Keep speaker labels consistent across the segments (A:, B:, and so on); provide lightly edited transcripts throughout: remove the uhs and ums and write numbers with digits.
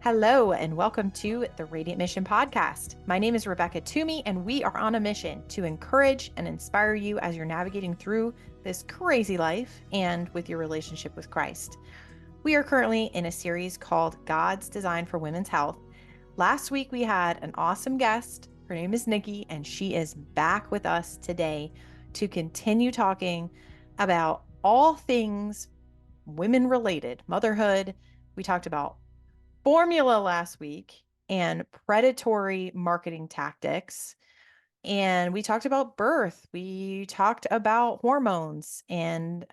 A: Hello, and welcome to the Radiant Mission Podcast. My name is Rebecca Toomey, and we are on a mission to encourage and inspire you as you're navigating through this crazy life and with your relationship with Christ. We are currently in a series called God's Design for Women's Health. Last week, we had an awesome guest. Her name is Nicki, and she is back with us today to continue talking about all things women related, motherhood. We talked about formula last week and predatory marketing tactics. And we talked about birth. We talked about hormones and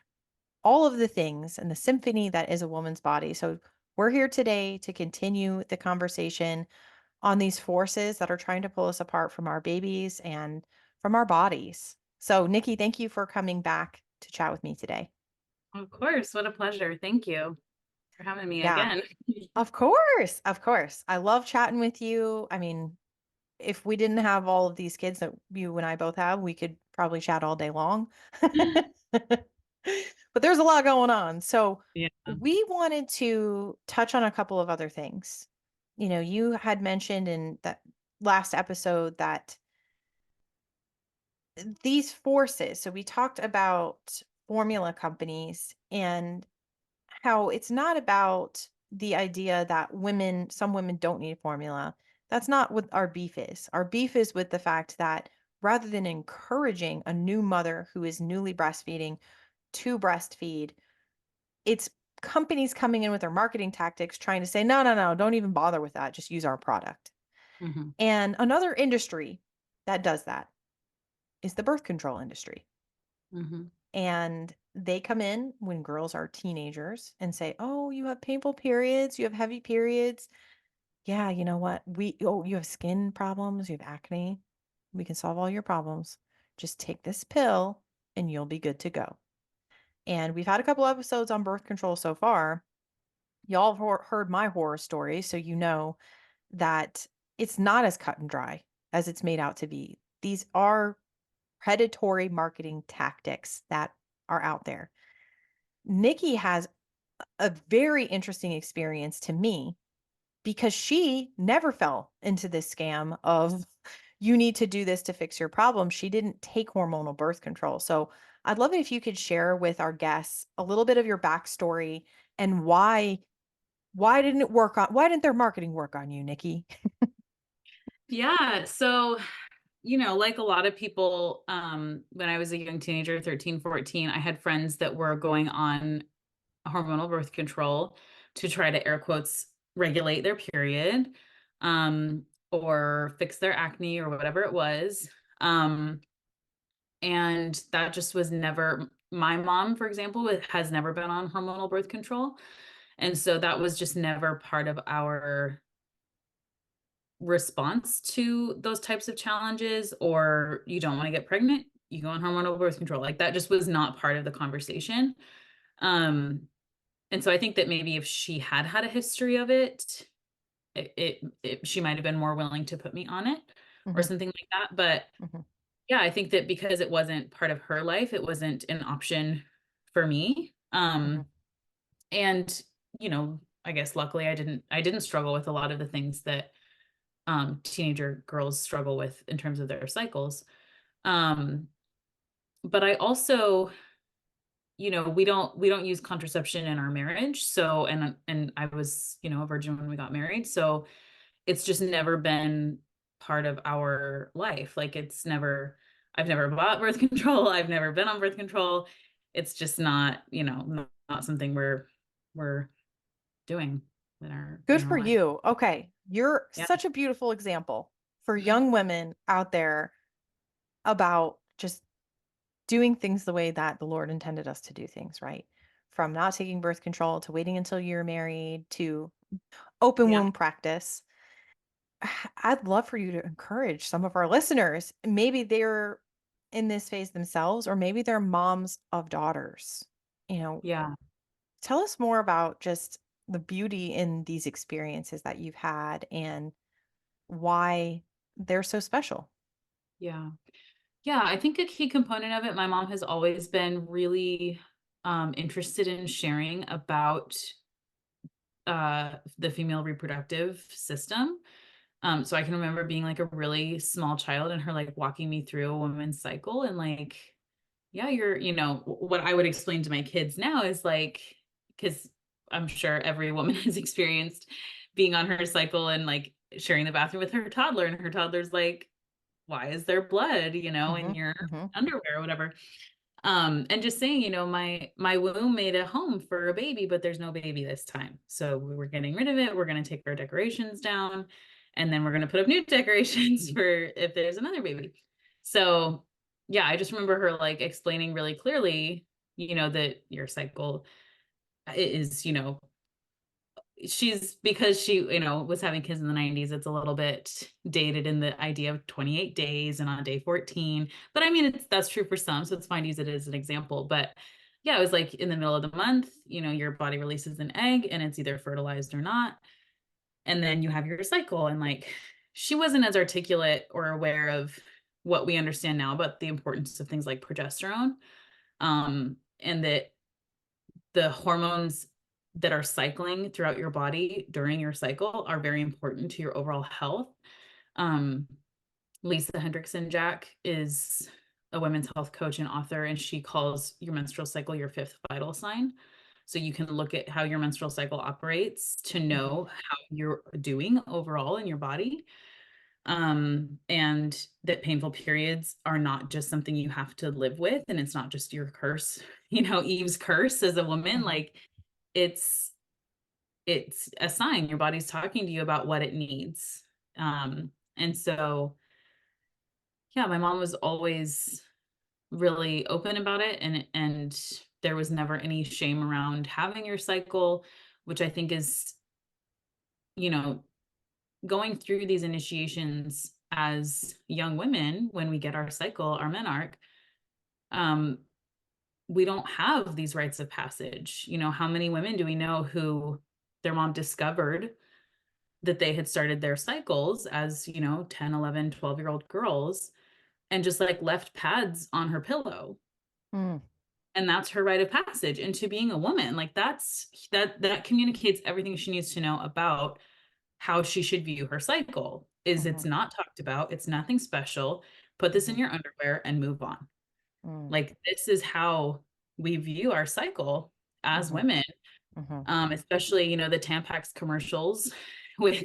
A: all of the things and the symphony that is a woman's body. So we're here today to continue the conversation on these forces that are trying to pull us apart from our babies and from our bodies. So, Nicki, thank you for coming back to chat with me today.
B: Of course. What a pleasure. Thank you for having me
A: Yeah,
B: again.
A: of course. Of course. I love chatting with you. I mean, if we didn't have all of these kids that you and I both have, we could probably chat all day long. But there's a lot going on. So
B: Yeah.
A: we wanted to touch on a couple of other things. You know, you had mentioned in that last episode that these forces, so we talked about formula companies and how it's not about the idea that some women don't need formula. That's not what our beef is. Our beef is with the fact that rather than encouraging a new mother who is newly breastfeeding to breastfeed, it's companies coming in with their marketing tactics trying to say, no, no, no, don't even bother with that. Just use our product.
B: hmm
A: And another industry that does that is the birth control industry.
B: hmm
A: And they come in when girls are teenagers and say, "Oh, you have painful periods, you have heavy periods. Yeah, you know what? You have skin problems, you have acne. We can solve all your problems. Just take this pill and you'll be good to go." And we've had a couple episodes on birth control so far. Y'all have heard my horror stories, so you know that it's not as cut and dry as it's made out to be. These are predatory marketing tactics that are out there. Nicki has a very interesting experience to me because she never fell into this scam of you need to do this to fix your problem. She didn't take hormonal birth control. So I'd love it if you could share with our guests a little bit of your backstory and why didn't their marketing work on you, Nicki?
B: Yeah. So, like a lot of people, when I was a young teenager, 13, 14, I had friends that were going on hormonal birth control to try to air quotes regulate their period, or fix their acne or whatever it was. And that just was never, my mom, for example, has never been on hormonal birth control. And so that was just never part of our response to those types of challenges. Or you don't want to get pregnant, you go on hormonal birth control. Like that just was not part of the conversation. Um, and so I think that maybe if she had had a history of it, she might have been more willing to put me on it or
A: Hmm.
B: something like that. But
A: Hmm.
B: yeah, I think that because it wasn't part of her life, it wasn't an option for me.
A: Hmm.
B: And I guess luckily I didn't struggle with a lot of the things that teenager girls struggle with in terms of their cycles. Um, but I also, we don't use contraception in our marriage. So and I was, a virgin when we got married. So it's just never been part of our life. Like I've never bought birth control. I've never been on birth control. It's just not, not something we're doing
A: Good
B: in
A: for
B: our life.
A: you. Okay. You're
B: Yeah.
A: such a beautiful example for young women out there about just doing things the way that the Lord intended us to do things, right? From not taking birth control to waiting until you're married to open
B: Yeah.
A: womb practice. I'd love for you to encourage some of our listeners. Maybe they're in this phase themselves, or maybe they're moms of daughters. You know,
B: Yeah.
A: tell us more about just the beauty in these experiences that you've had and why they're so special.
B: Yeah. Yeah. I think a key component of it, my mom has always been really interested in sharing about the female reproductive system. So I can remember being like a really small child and her like walking me through a woman's cycle and like, yeah, what I would explain to my kids now is like, because I'm sure every woman has experienced being on her cycle and like sharing the bathroom with her toddler, and her toddler's like, why is there blood, in
A: Mm-hmm.
B: your
A: Mm-hmm.
B: underwear or whatever? And just saying, my womb made a home for a baby, but there's no baby this time. So we were getting rid of it. We're going to take our decorations down, and then we're going to put up new decorations for if there's another baby. So yeah, I just remember her like explaining really clearly, that your cycle is, she's because she was having kids in the 90s. It's a little bit dated in the idea of 28 days and on day 14, but I mean that's true for some, so it's fine to use it as an example. But yeah, it was like in the middle of the month, your body releases an egg and it's either fertilized or not, and then you have your cycle. And like, she wasn't as articulate or aware of what we understand now about the importance of things like progesterone, and that the hormones that are cycling throughout your body during your cycle are very important to your overall health. Um, Lisa Hendrickson Jack is a women's health coach and author, and she calls your menstrual cycle your fifth vital sign. So you can look at how your menstrual cycle operates to
A: Mm-hmm.
B: know how you're doing overall in your body. And that painful periods are not just something you have to live with, and it's not just your curse, Eve's curse as a woman.
A: Mm-hmm.
B: Like, it's a sign your body's talking to you about what it needs. And so yeah, my mom was always really open about it, and there was never any shame around having your cycle, which I think is, you know going through these initiations as young women. When we get our cycle, our menarche, um we don't have these rites of passage. How many women do we know who their mom discovered that they had started their cycles as 10, 11, 12-year-old girls, and just like left pads on her pillow,
A: Mm-hmm.
B: and that's her rite of passage into being a woman. Like, that communicates everything she needs to know about how she should view her cycle. Is
A: Mm-hmm.
B: it's not talked about, it's nothing special. Put this in your underwear and move on. Like, this is how we view our cycle as
A: Mm-hmm.
B: women.
A: Mm-hmm.
B: Especially, the Tampax commercials with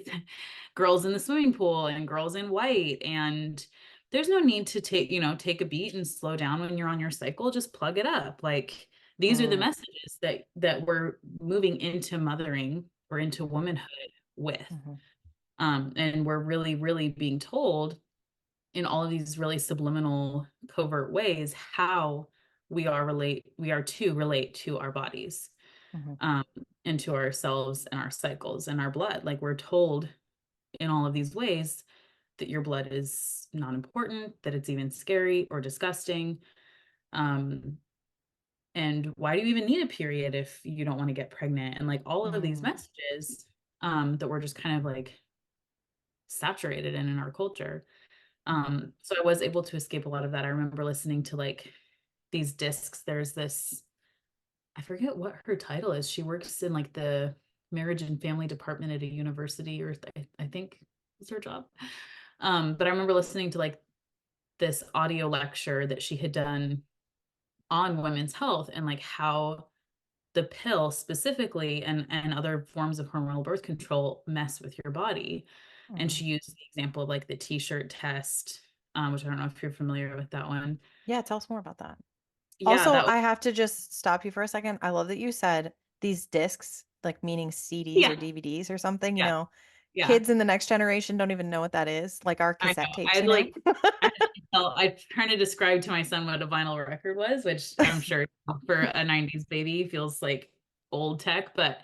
B: girls in the swimming pool and girls in white. And there's no need to take a beat and slow down when you're on your cycle. Just plug it up. Like, these are the messages that we're moving into mothering or into
A: Mm-hmm.
B: womanhood with.
A: Mm-hmm.
B: And we're really, really being told in all of these really subliminal, covert ways how we are to relate to our bodies,
A: Mm-hmm.
B: um, and to ourselves and our cycles and our blood. Like, we're told in all of these ways that your blood is not important, that it's even scary or disgusting. Um, and why do you even need a period if you don't want to get pregnant? And like, all of these
A: Mm-hmm.
B: messages, that we're just kind of like saturated in our culture. So I was able to escape a lot of that. I remember listening to like these discs. There's this, I forget what her title is. She works in like the marriage and family department at a university, or I think is her job. But I remember listening to like this audio lecture that she had done on women's health, and like how the pill specifically, and other forms of hormonal birth control mess with your body. And
A: Mm-hmm.
B: she used the example of like the t-shirt test, which I don't know if you're familiar with that one.
A: Yeah, tell us more about that.
B: Yeah,
A: Also,
B: that was,
A: I have to just stop you for a second. I love that you said these discs, like meaning CDs or
B: yeah,
A: DVDs or something,
B: yeah, yeah.
A: kids in the next generation don't even know what that is, like our
B: I
A: cassette
B: know.
A: tapes, you know?
B: I trying to describe to my son what a vinyl record was, which I'm sure for a 90s baby feels like old tech. But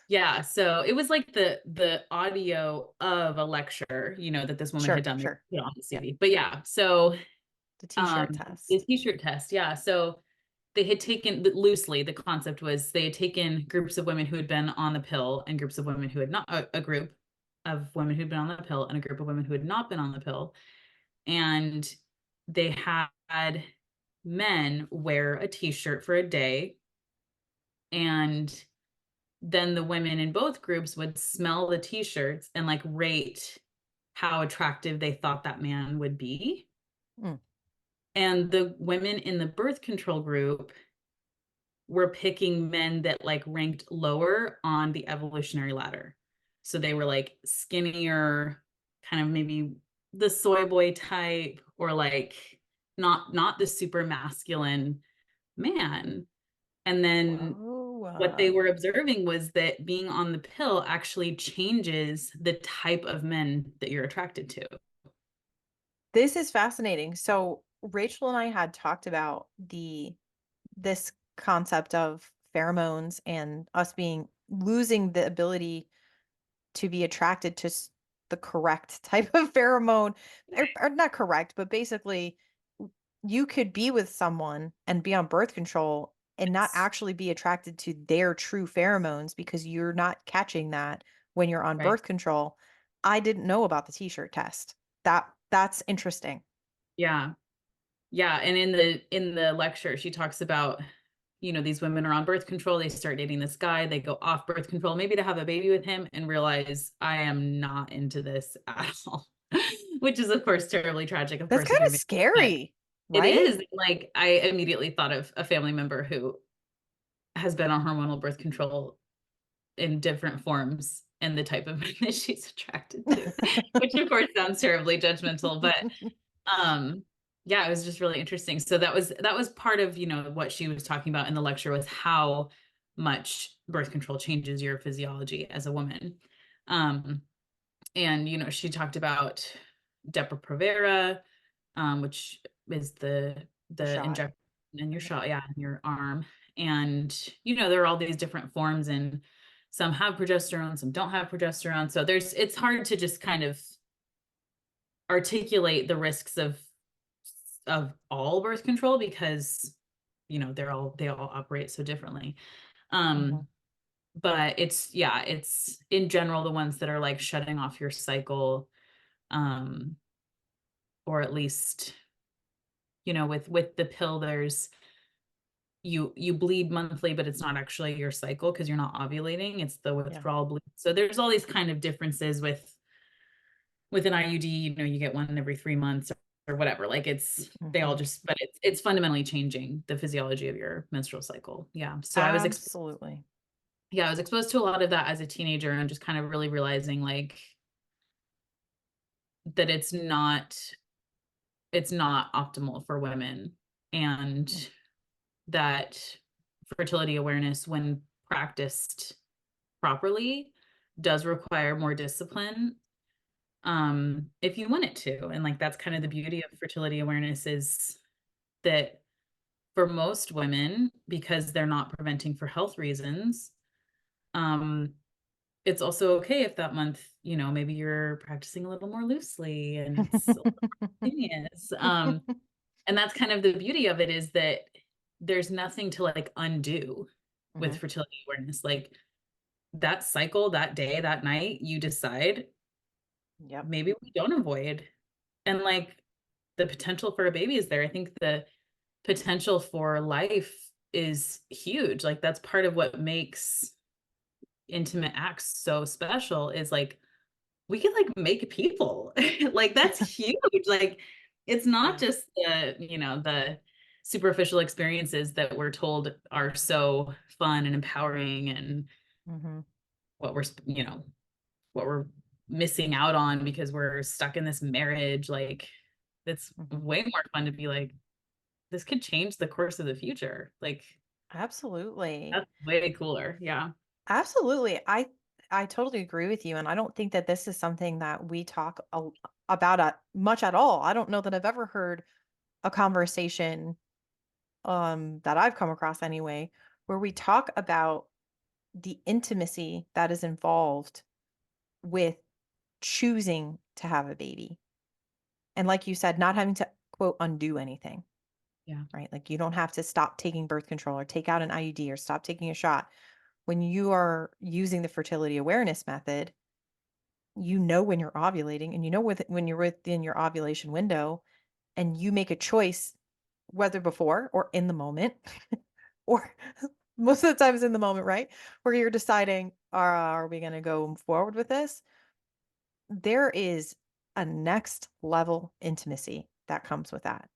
B: yeah, so it was like the audio of a lecture, that this woman had
A: Sure,
B: done, they
A: sure.
B: put on the
A: Yeah.
B: CD. But yeah, so
A: The t-shirt
B: the
A: test.
B: t-shirt test, yeah. So they had taken, loosely, the concept was they had taken groups of women who had been on the pill and groups of women who had not, a group of women who'd been on the pill and a group of women who had not been on the pill. And they had men wear a t-shirt for a day, and then the women in both groups would smell the t-shirts and like rate how attractive they thought that man would be.
A: Mm.
B: And the women in the birth control group were picking men that like ranked lower on the evolutionary ladder. So they were like skinnier, kind of maybe the soy boy type, or like not the super masculine man. And then
A: Whoa.
B: what they were observing was that being on the pill actually changes the type of men that you're attracted to.
A: This is fascinating. So Rachel and I had talked about this concept of pheromones and us being losing the ability to be attracted to the correct type of pheromone, or not correct, but basically you could be with someone and be on birth control and not actually be attracted to their true pheromones because you're not catching that when you're on
B: Right.
A: birth control. I didn't know about the t-shirt test. That's interesting.
B: Yeah. Yeah. And in the lecture, she talks about, these women are on birth control, they start dating this guy, they go off birth control, maybe to have a baby with him and realize I am not into this at all. Which is of course terribly tragic, of
A: That's
B: course, if
A: kind
B: you're
A: of
B: but
A: scary,
B: it
A: right?
B: is like I immediately thought of a family member who has been on hormonal birth control in different forms and the type of men that she's attracted to, which of course sounds terribly judgmental, but um yeah, it was just really interesting. So that was part of, what she was talking about in the lecture, was how much birth control changes your physiology as a woman. Um and she talked about Depo-Provera, which is
A: The
B: the
A: shot.
B: injection in your
A: Mhm.
B: shot, yeah, in your arm. And there are all these different forms, and some have progesterone, some don't have progesterone. So it's hard to just kind of articulate the risks of all birth control, because they all operate so differently.
A: Mhm.
B: Um, but it's in general the ones that are like shutting off your cycle, um, or at least, with the pill, there's you bleed monthly, but it's not actually your cycle because you're not ovulating. It's the
A: Yeah.
B: withdrawal bleed. So there's all these kind of differences with an IUD. You get one every 3 months or whatever. Like they all
A: Mhm.
B: just, but it's fundamentally changing the physiology of your menstrual cycle. Yeah. So
A: Absolutely.
B: I was exposed to a lot of that as a teenager, and just kind of really realizing like that it's not optimal for women,
A: Mm.
B: and that fertility awareness, when practiced properly, does require more discipline, if you want it to. And like that's kind of the beauty of fertility awareness, is that for most women, because they're not preventing for health reasons, um it's also okay if that month, maybe you're practicing a little more loosely and it's a little spontaneous. And that's kind of the beauty of it, is that there's nothing to like undo with
A: Mhm.
B: fertility awareness. Like that cycle, that day, that night, you decide
A: Yep.
B: maybe we don't avoid. And like the potential for a baby is there. I think the potential for life is huge. Like that's part of what makes intimate acts so special, is like we can like make people. Like that's huge. Like it's not
A: Yeah.
B: just the superficial experiences that we're told are so fun and empowering, and
A: Mhm.
B: what we're missing out on because we're stuck in this marriage. Like it's
A: Mhm.
B: way more fun to be like, this could change the course of the future. Like
A: Absolutely.
B: that's way cooler. Yeah.
A: Absolutely. I totally agree with you, and I don't think that this is something that we talk about much at all. I don't know that I've ever heard a conversation that I've come across anyway where we talk about the intimacy that is involved with choosing to have a baby. And like you said, not having to quote undo anything,
B: Yeah.
A: right? Like you don't have to stop taking birth control or take out an IUD or stop taking a shot. When you are using the fertility awareness method, you know when you're ovulating and you know when you're within your ovulation window, and you make a choice whether before or in the moment or most of the times in the moment, right? Where you're deciding, are we going to go forward with this? There is a next level intimacy that comes with that.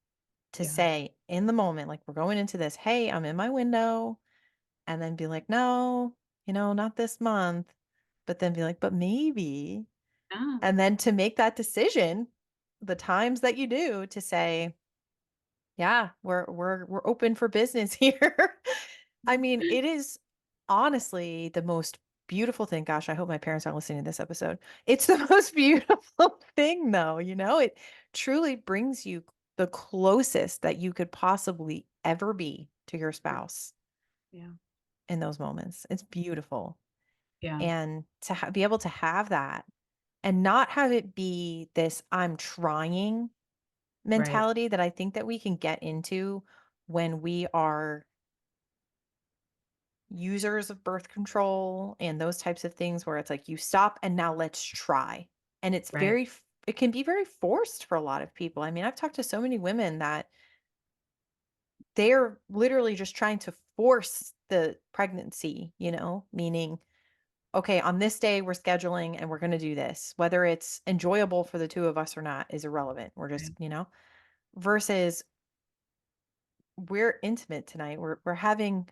A: To
B: Yeah.
A: say in the moment, like we're going into this, hey, I'm in my window, and then be like, no, not this month, but then be like, but maybe.
B: Yeah.
A: And then to make that decision, the times that you do to say, yeah, we're open for business here. I mean, it is honestly the most beautiful thing. Gosh, I hope my parents aren't listening to this episode. It's the most beautiful thing, though. It truly brings you the closest that you could possibly ever be to your spouse
B: Yeah.
A: in those moments. It's beautiful.
B: Yeah.
A: And to be able to have that and not have it be this I'm trying
B: Right.
A: mentality that I think that we can get into when we are users of birth control and those types of things where it's like you stop and now let's try. And
B: Right.
A: it can be very forced for a lot of people. I mean, I've talked to so many women that they're literally just trying to force the pregnancy, meaning, okay, on this day we're scheduling and we're going to do this. Whether it's enjoyable for the two of us or not is irrelevant. We're just,
B: Right.
A: versus we're intimate tonight. We're having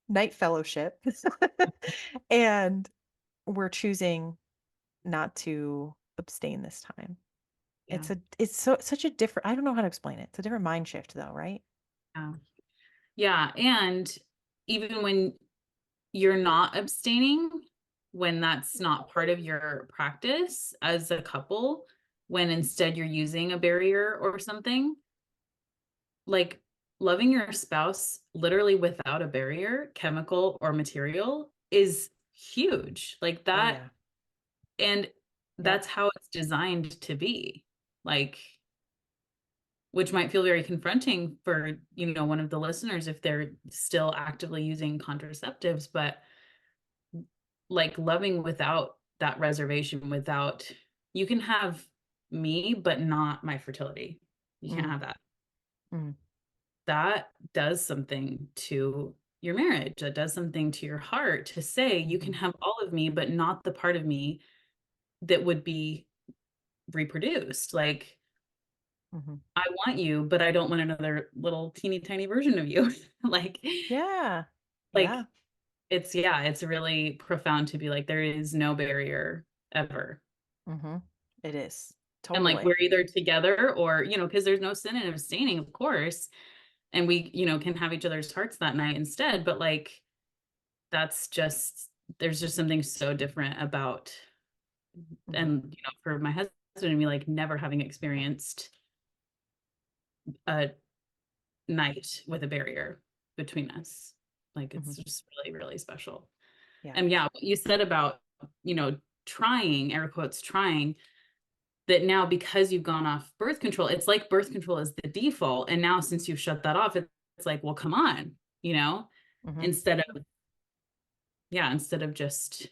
A: night fellowship and we're choosing not to abstain this time.
B: Yeah.
A: It's such a different, I don't know how to explain it. It's a different mind shift though, right?
B: Yeah. Yeah. And even when you're not abstaining, when that's not part of your practice as a couple, when instead you're using a barrier or something, like loving your spouse literally without a barrier, chemical or material, is huge. Like
A: Oh
B: that.
A: yeah.
B: And
A: Yep.
B: that's how it's designed to be. Like, which might feel very confronting for, one of the listeners if they're still actively using contraceptives, but like loving without that reservation, without you can have me, but not my fertility. You can't
A: Mm,
B: have that.
A: mm,
B: That does something to your marriage. That does something to your heart to say you can
A: mhm,
B: have all of me, but not the part of me that would be reproduced. Like,
A: mhm.
B: I want you, but I don't want another little teeny tiny version of you. like,
A: Yeah.
B: like
A: Yeah.
B: it's really profound to be like, there is no barrier ever.
A: hmm It is.
B: And like
A: Totally.
B: we're either together or, because there's no sin in abstaining, of course. And we, can have each other's hearts that night instead. But like that's just there's just something so different about
A: hmm
B: and for my husband and me, like never having experienced a night with a barrier between us. Like
A: hmm
B: it's just really, really special.
A: Yeah.
B: And yeah, what you said about, trying, air quotes, trying, that now because you've gone off birth control, it's like birth control is the default. And now since you've shut that off, it's like, well, come on,
A: hmm
B: instead of, yeah, instead of just,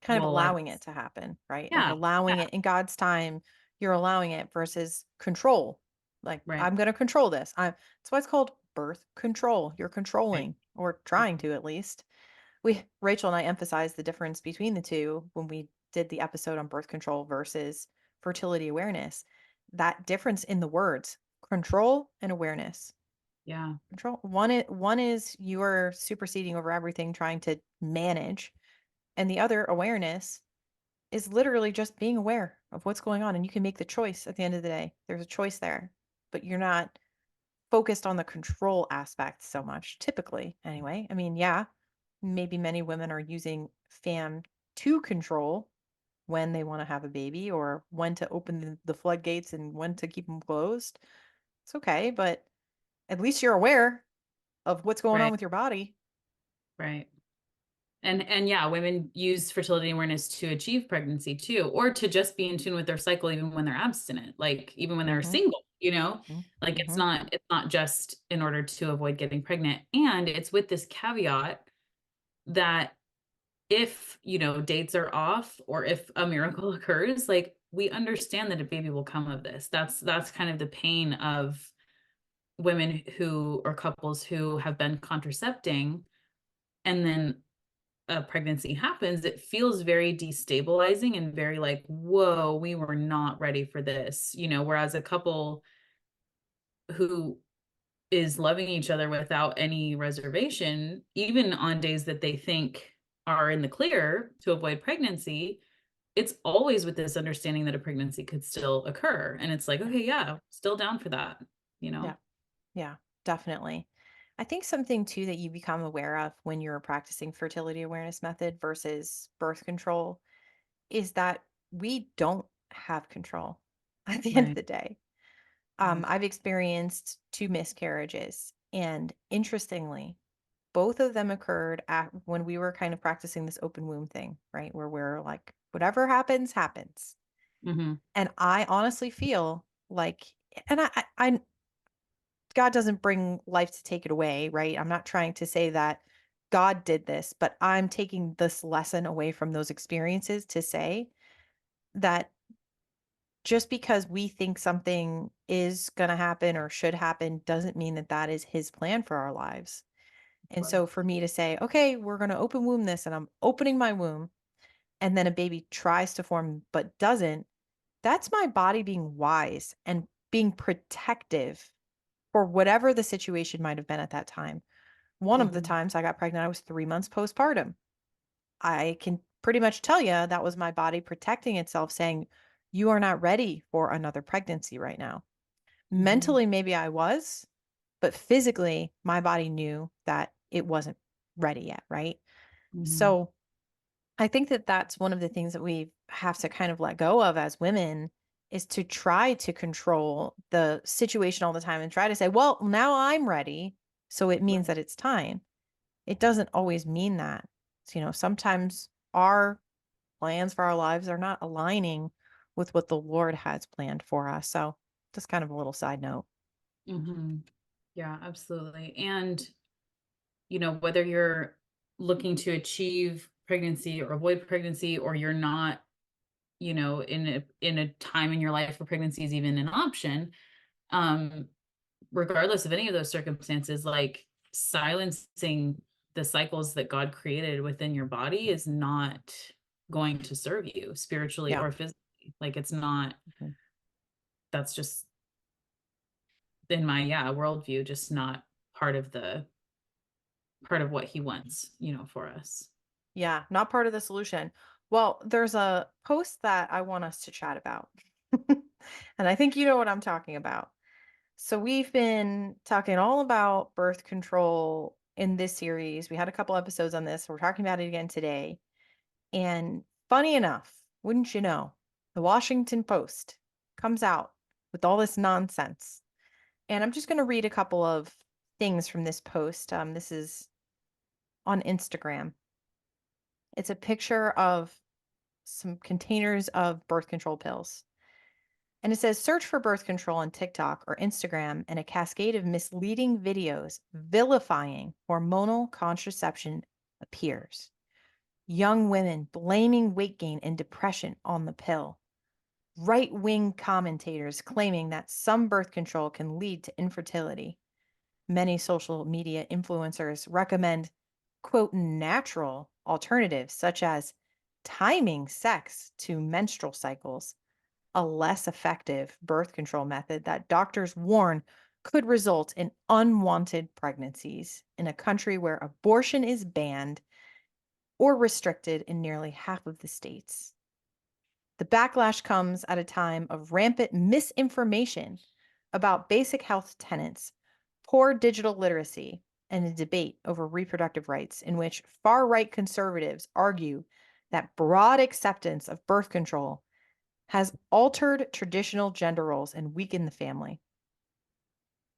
A: Kind of
B: well,
A: allowing
B: let's,
A: it to happen, right? Like
B: yeah,
A: allowing
B: yeah,
A: it in God's time, you're allowing it versus control. Like,
B: right,
A: I'm going to control this. That's why it's called birth control. You're
B: right,
A: controlling or trying to at least. Rachel and I emphasized the difference between the two when we did the episode on birth control versus fertility awareness. That difference in the words, control and awareness.
B: yeah,
A: Control one is you are superseding over everything trying to manage, and the other awareness is literally just being aware of what's going on and you can make the choice at the end of the day. There's a choice there, but you're not focused on the control aspect so much, typically, anyway. I mean, yeah, maybe many women are using FAM to control when they want to have a baby or when to open the floodgates and when to keep them closed. It's okay, but at least you're aware of what's going on
B: right,
A: with your body.
B: right. And yeah, women use fertility awareness to achieve pregnancy too, or to just be in tune with their cycle even when they're abstinent, like even when they're
A: Mm-hmm.
B: single, like it's
A: Mm-hmm.
B: not just in order to avoid getting pregnant. And it's with this caveat that if, dates are off or if a miracle occurs, like we understand that a baby will come of this. That's kind of the pain of women who or couples who have been contracepting and then a pregnancy happens, it feels very destabilizing and very like, whoa, we were not ready for this, whereas a couple who is loving each other without any reservation, even on days that they think are in the clear to avoid pregnancy, it's always with this understanding that a pregnancy could still occur. And it's like,
A: Yeah.
B: okay, yeah, still down for that,
A: Yeah. Yeah, definitely. I think something too that you become aware of when you're practicing fertility awareness method versus birth control is that we don't have control at the end of
B: Right.
A: the day.
B: Right.
A: I've experienced two miscarriages, and interestingly, both of them occurred when we were kind of practicing this open womb thing, right? Where we're like, whatever happens, happens.
B: Hmm.
A: And I honestly feel like, and God doesn't bring life to take it away, right? I'm not trying to say that God did this, but I'm taking this lesson away from those experiences to say that just because we think something is going to happen or should happen doesn't mean that that is his plan for our lives. And so for me to say, okay, we're going to open womb this, and I'm opening my womb, and then a baby tries to form but doesn't, that's my body being wise and being protective for whatever the situation might have been at that time. One of the
B: Hmm.
A: times I got pregnant, I was 3 months postpartum. I can pretty much tell you that was my body protecting itself, saying, you are not ready for another pregnancy right now.
B: Hmm.
A: Mentally, maybe I was, but physically, my body knew that it wasn't ready yet, right?
B: Hmm.
A: So I think that that's one of the things that we have to kind of let go of as women is to try to control the situation all the time and try to say, well, now I'm ready. So it means
B: Right.
A: that it's time. It doesn't always mean that. So, sometimes our plans for our lives are not aligning with what the Lord has planned for us. So, just kind of a little side note.
B: Hmm. Yeah, absolutely. And, whether you're looking to achieve pregnancy or avoid pregnancy, or you're not, in a time in your life where pregnancy is even an option, um, regardless of any of those circumstances, like silencing the cycles that God created within your body is not going to serve you spiritually
A: Yeah.
B: or physically. Like it's not,
A: Mhm.
B: that's just in my, yeah, worldview, just not part of what he wants, for us.
A: Yeah. Not part of the solution. Well, there's a post that I want us to chat about. And I think you know what I'm talking about. So we've been talking all about birth control in this series. We had a couple episodes on this. We're talking about it again today. And funny enough, wouldn't you know, the Washington Post comes out with all this nonsense. And I'm just going to read a couple of things from this post. This is on Instagram. It's a picture of some containers of birth control pills. And it says search for birth control on TikTok or Instagram, and a cascade of misleading videos vilifying hormonal contraception appears. Young women blaming weight gain and depression on the pill. Right wing commentators claiming that some birth control can lead to infertility. Many social media influencers recommend, quote, natural alternatives such as timing sex to menstrual cycles, a less effective birth control method that doctors warn could result in unwanted pregnancies in a country where abortion is banned or restricted in nearly half of the states. The backlash comes at a time of rampant misinformation about basic health tenets, poor digital literacy, and a debate over reproductive rights in which far right conservatives argue that broad acceptance of birth control has altered traditional gender roles and weakened the family.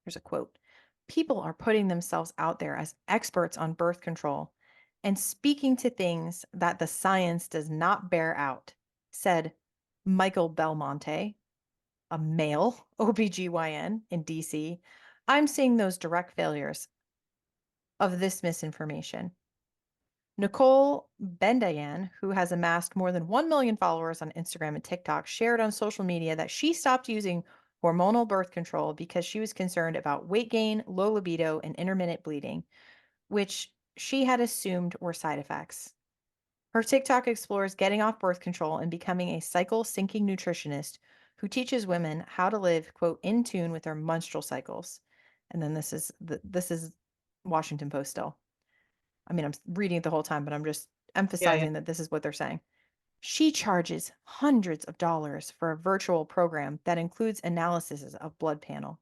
A: Here's a quote. People are putting themselves out there as experts on birth control and speaking to things that the science does not bear out, said Michael Belmonte, a male OBGYN in DC. I'm seeing those direct failures of this misinformation. Nicole Bendayan, who has amassed more than 1 million followers on Instagram and TikTok, shared on social media that she stopped using hormonal birth control because she was concerned about weight gain, low libido, and intermittent bleeding, which she had assumed were side effects. Her TikTok explores getting off birth control and becoming a cycle syncing nutritionist who teaches women how to live, quote, in tune with their menstrual cycles. And then this is Washington Post still. I mean, I'm reading it the whole time, but I'm just
B: Yeah, yeah.
A: emphasizing that this is what they're saying. She charges hundreds of dollars for a virtual program that includes analysis of blood panel.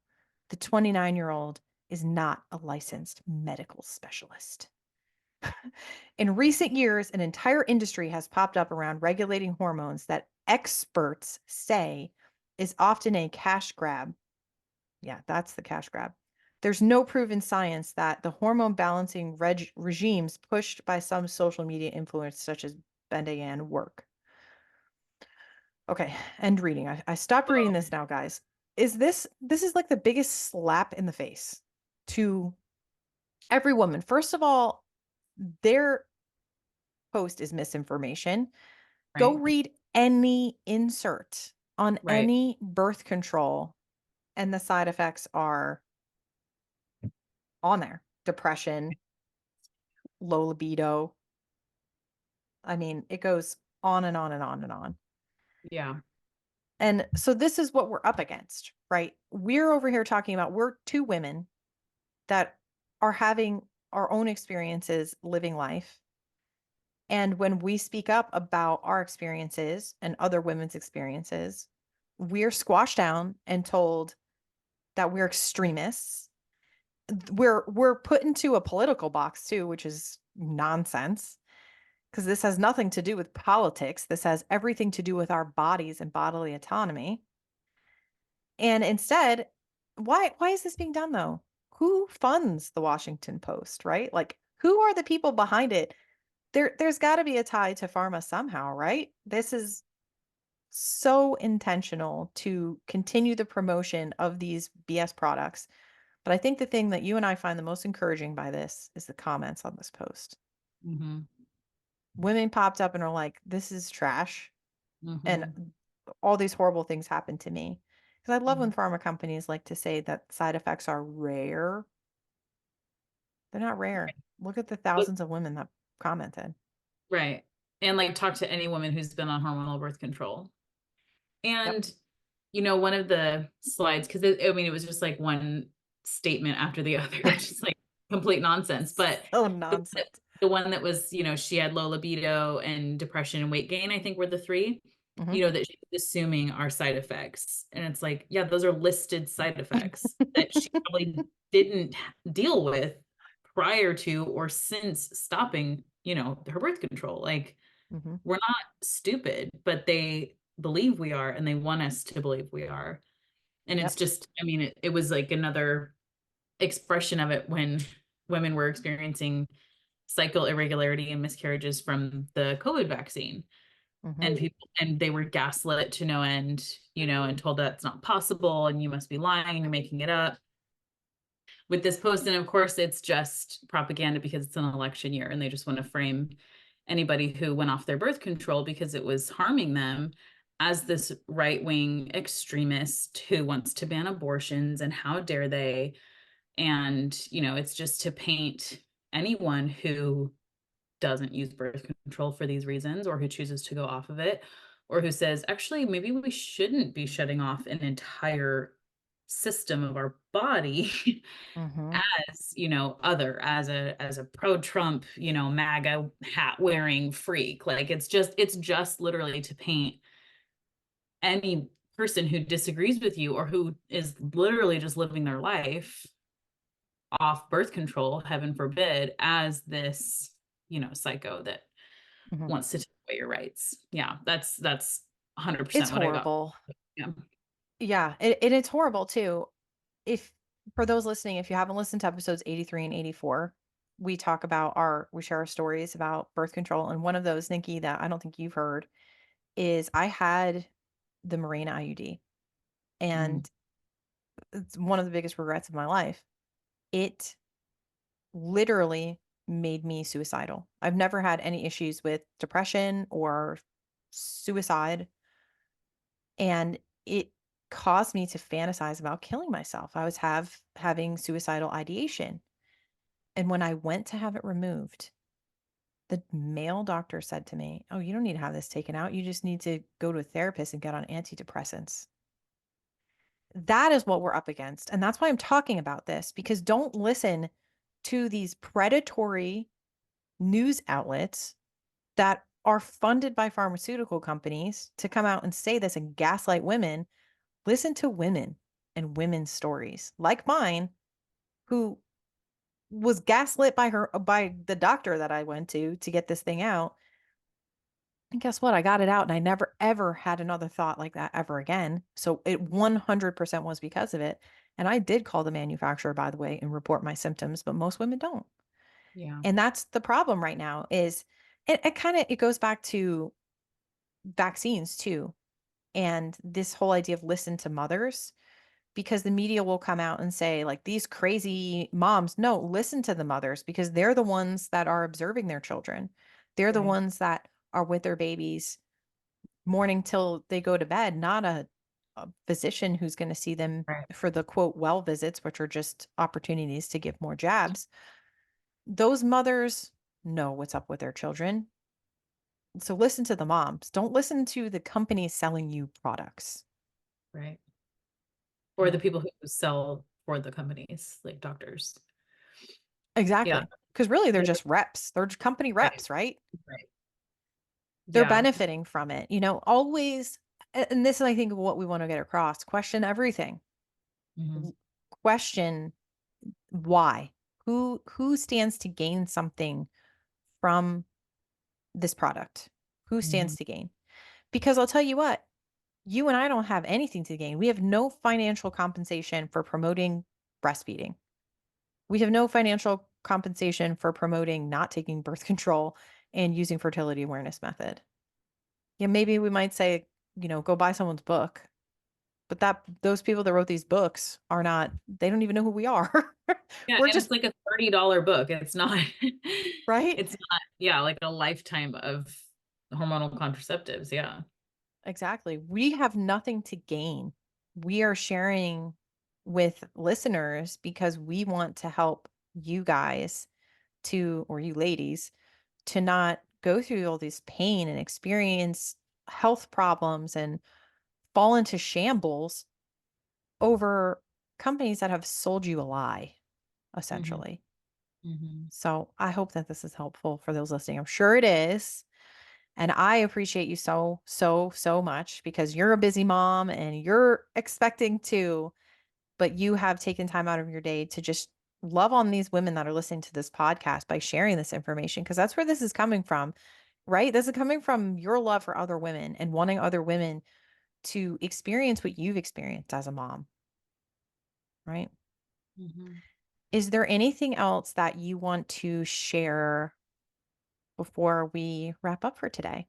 A: The 29-year-old is not a licensed medical specialist. In recent years, an entire industry has popped up around regulating hormones that experts say is often a cash grab. Yeah, that's the cash grab. There's no proven science that the hormone balancing regimes pushed by some social media influencers, such as Bendayan, work. Okay, end reading. I stopped reading
B: Oh,
A: this now, guys. This is like the biggest slap in the face to every woman. First of all, their post is misinformation. Go
B: right,
A: read any insert on
B: right.
A: any birth control, and the side effects are on there. Depression, low libido. I mean, it goes on and on and on and on.
B: Yeah.
A: And so this is what we're up against, right? We're over here talking about we're two women that are having our own experiences living life. And when we speak up about our experiences and other women's experiences, we're squashed down and told that we're extremists. We're put into a political box too, which is nonsense because this has nothing to do with politics. This has everything to do with our bodies and bodily autonomy. And instead, why is this being done though? Who funds the Washington Post, right? Like who are the people behind it? There's got to be a tie to pharma somehow, right? This is so intentional to continue the promotion of these BS products. But I think the thing that you and I find the most encouraging by this is the comments on this post.
B: Mm-hmm.
A: Women popped up and are like, this is trash.
B: Mm-hmm.
A: And all these horrible things happen to me. Because I love when pharma companies like to say that side effects are rare. They're not rare. Look at the
B: But
A: thousands of women that commented.
B: right. And like talk to any woman who's been on hormonal birth control.
A: Yep.
B: And one of the slides, because I mean, it was just like one statement after the other, just like complete nonsense. But
A: So
B: the,
A: nonsense.
B: the one that was, she had low libido and depression and weight gain, I think were the three,
A: Hmm.
B: that she's assuming are side effects. And it's like, yeah, those are listed side effects that she probably didn't deal with prior to or since stopping, her birth control. Like,
A: Hmm.
B: we're not stupid, but they believe we are and they want us to believe we are. And it's
A: Yep.
B: just, I mean, it was like another expression of it when women were experiencing cycle irregularity and miscarriages from the COVID vaccine.
A: Hmm.
B: And people, and they were gaslit to no end, and told that's not possible and you must be lying, you're making it up with this post. And of course, it's just propaganda because it's an election year and they just want to frame anybody who went off their birth control because it was harming them as this right wing extremist who wants to ban abortions and how dare they. And, it's just to paint anyone who doesn't use birth control for these reasons or who chooses to go off of it or who says, actually, maybe we shouldn't be shutting off an entire system of our body
A: Hmm.
B: as as a pro-Trump MAGA hat wearing freak. Like it's just literally to paint any person who disagrees with you or who is literally just living their life off birth control, heaven forbid, as this psycho that
A: Hmm.
B: wants to take away your rights. Yeah, that's
A: It's
B: 100% what I got.
A: horrible.
B: Yeah.
A: Yeah, it's horrible too. If for those listening, if you haven't listened to episodes 83 and 84, we share our stories about birth control. And one of those, Nikki, that I don't think you've heard is I had the Mirena IUD,
B: Mm.
A: and it's one of the biggest regrets of my life. It literally made me suicidal. I've never had any issues with depression or suicide, and it caused me to fantasize about killing myself. I was having suicidal ideation. And when I went to have it removed, the male doctor said to me, "Oh, you don't need to have this taken out. You just need to go to a therapist and get on antidepressants." That is what we're up against. And that's why I'm talking about this, because don't listen to these predatory news outlets that are funded by pharmaceutical companies to come out and say this and gaslight women. Listen to women and women's stories like mine, who was gaslit by the doctor that I went to get this thing out. And guess what? I got it out and I never ever had another thought like that ever again. So it 100% was because of it. And I did call the manufacturer, by the way, and report my symptoms, but most women don't.
B: Yeah.
A: And that's the problem right now is it kind of it goes back to vaccines too. And this whole idea of listen to mothers, because the media will come out and say, like, these crazy moms. No, listen to the mothers because they're the ones that are observing their children. They're the
B: Right.
A: ones that are with their babies morning till they go to bed, not a physician who's going to see them
B: Right.
A: for the quote well visits, which are just opportunities to give more jabs. Those mothers know what's up with their children. So listen to the moms. Don't listen to the companies selling you products.
B: Right. Or the
A: Yeah,
B: people who sell for the companies, like doctors. Yeah.
A: exactly. Because really, they're
B: Yeah.
A: just reps. They're just company
B: Right.
A: reps, right?
B: Right.
A: They're
B: Yeah.
A: benefiting from it. Always, and this is, I think, what we want to get across. Question everything.
B: Hmm.
A: Question why. Who stands to gain something from this product? Who
B: Hmm.
A: stands to gain? Because I'll tell you what, you and I don't have anything to gain. We have no financial compensation for promoting breastfeeding. We have no financial compensation for promoting not taking birth control and using fertility awareness method. Yeah, maybe we might say, go buy someone's book, but that those people that wrote these books are not, they don't even know who we are.
B: Yeah,
A: We're
B: and
A: just,
B: it's like a $30 book. It's not
A: right?
B: it's not, yeah, like a lifetime of hormonal contraceptives. Yeah.
A: Exactly. We have nothing to gain. We are sharing with listeners because we want to help you guys or you ladies, to not go through all this pain and experience health problems and fall into shambles over companies that have sold you a lie,
B: Hmm.
A: essentially.
B: Hmm.
A: So I hope that this is helpful for those listening. I'm sure it is. And I appreciate you so, so, so much because you're a busy mom and you're expecting to, but you have taken time out of your day to just love on these women that are listening to this podcast by sharing this information because that's where this is coming from, right? This is coming from your love for other women and wanting other women to experience what you've experienced as a mom, right?
B: Hmm.
A: Is there anything else that you want to share before we wrap up for today?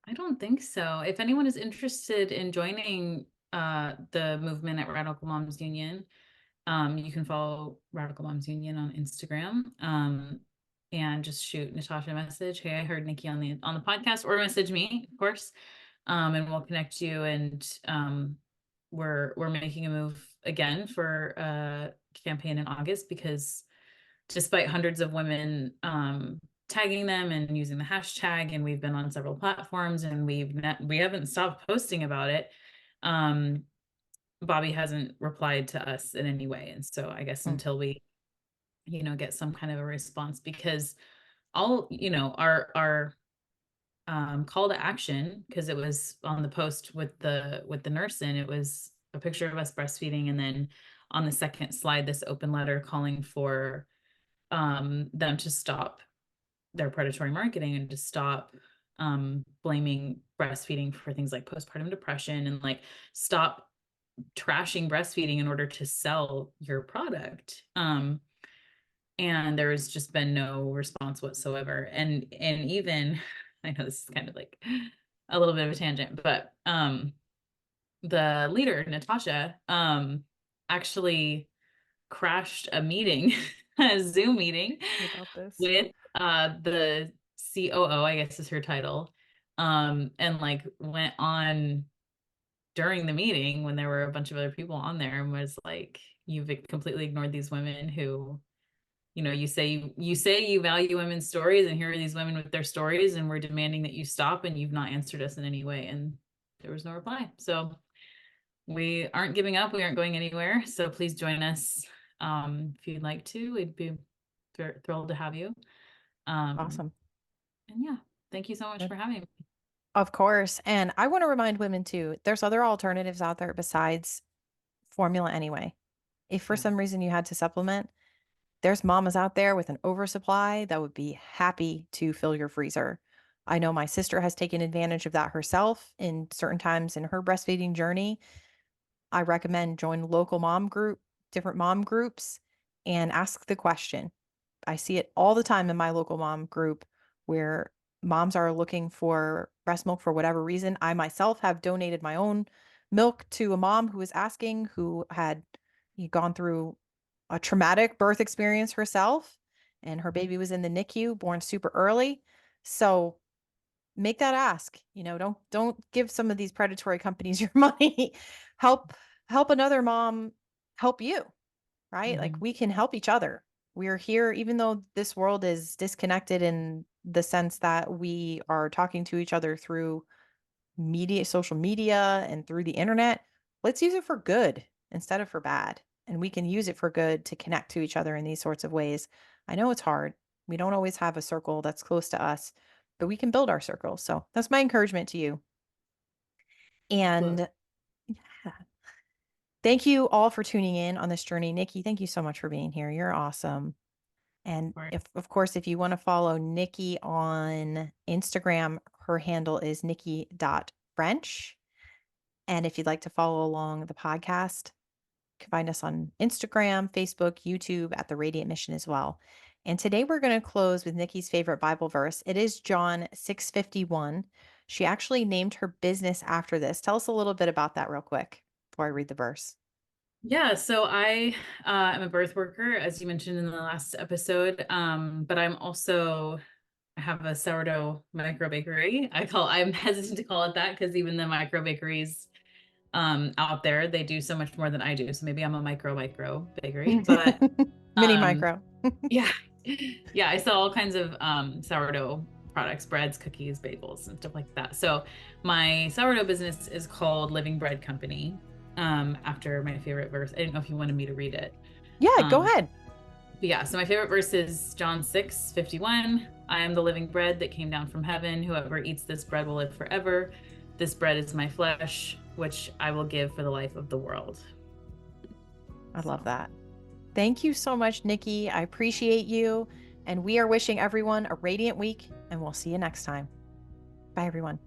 B: I don't think so. If anyone is interested in joining the movement at Radical Moms Union, you can follow Radical Moms Union on Instagram. And just shoot Natasha a message. Hey, I heard Nikki on the podcast, or message me, of course. And we'll connect you. And we're making a move again for a campaign in August because despite hundreds of women tagging them and using the hashtag, and we've been on several platforms, and we haven't stopped posting about it. Um, Bobby hasn't replied to us in any way, and so I guess
A: Mm,
B: until we, get some kind of a response, because all our call to action, because it was on the post with the nurse in, it was a picture of us breastfeeding, and then on the second slide, this open letter calling for them to stop their predatory marketing and to stop blaming breastfeeding for things like postpartum depression, and like stop trashing breastfeeding in order to sell your product. And there's just been no response whatsoever. And even I know this is kind of like a little bit of a tangent, but the leader, Natasha, actually crashed a meeting, a Zoom meeting
A: about this.
B: with the COO, I guess is her title, and like went on during the meeting when there were a bunch of other people on there and was like, you've completely ignored these women who you say you value women's stories, and here are these women with their stories, and we're demanding that you stop, and you've not answered us in any way. And there was no reply. So we aren't giving up. We aren't going anywhere. So please join us if you'd like to. We'd be thrilled to have you. Um,
A: Awesome.
B: and yeah, thank you so much
A: Good.
B: for having me.
A: Of course. And I want to remind women too, there's other alternatives out there besides formula anyway. If for
B: Yeah.
A: some reason you had to supplement, there's mamas out there with an oversupply that would be happy to fill your freezer. I know my sister has taken advantage of that herself in certain times in her breastfeeding journey. I recommend join local different mom groups and ask the question. I see it all the time in my local mom group where moms are looking for breast milk for whatever reason. I myself have donated my own milk to a mom who was asking, who had gone through a traumatic birth experience herself, and her baby was in the NICU, born super early. So make that ask. Don't give some of these predatory companies your money. help help another mom help you, right? Like
B: Mhm.
A: we can help each other. We're here, even though this world is disconnected in the sense that we are talking to each other through media, social media, and through the internet. Let's use it for good instead of for bad. And we can use it for good to connect to each other in these sorts of ways. I know it's hard. We don't always have a circle that's close to us, but we can build our circle. So that's my encouragement to you.
B: Absolutely.
A: And yeah, thank you all for tuning in on this journey. Nikki, thank you so much for being here. You're awesome. And
B: Or-
A: if, of course, if you want to follow Nikki on Instagram, her handle is nikki.french. And if you'd like to follow along the podcast, you can find us on Instagram, Facebook, YouTube at The Radiant Mission as well. And today we're going to close with Nikki's favorite Bible verse. It is John 6:51. She actually named her business after this. Tell us a little bit about that real quick before I read the verse.
B: Yeah, so I am a birth worker, as you mentioned in the last episode. But I have a sourdough micro bakery. I'm hesitant to call it that because even the micro bakeries out there, they do so much more than I do. So maybe I'm a micro bakery. But
A: Mini
B: um
A: micro.
B: yeah. Yeah, I sell all kinds of sourdough products, breads, cookies, bagels, and stuff like that. So my sourdough business is called Living Bread Company, after my favorite verse. I didn't know if you wanted me to read it.
A: Yeah, go
B: Um,
A: ahead.
B: but yeah, so my favorite verse is John 6:51. I am the living bread that came down from heaven. Whoever eats this bread will live forever. This bread is my flesh, which I will give for the life of the world.
A: I love
B: So
A: that. Thank you so much, Nikki. I appreciate you. And we are wishing everyone a radiant week, and we'll see you next time. Bye, everyone.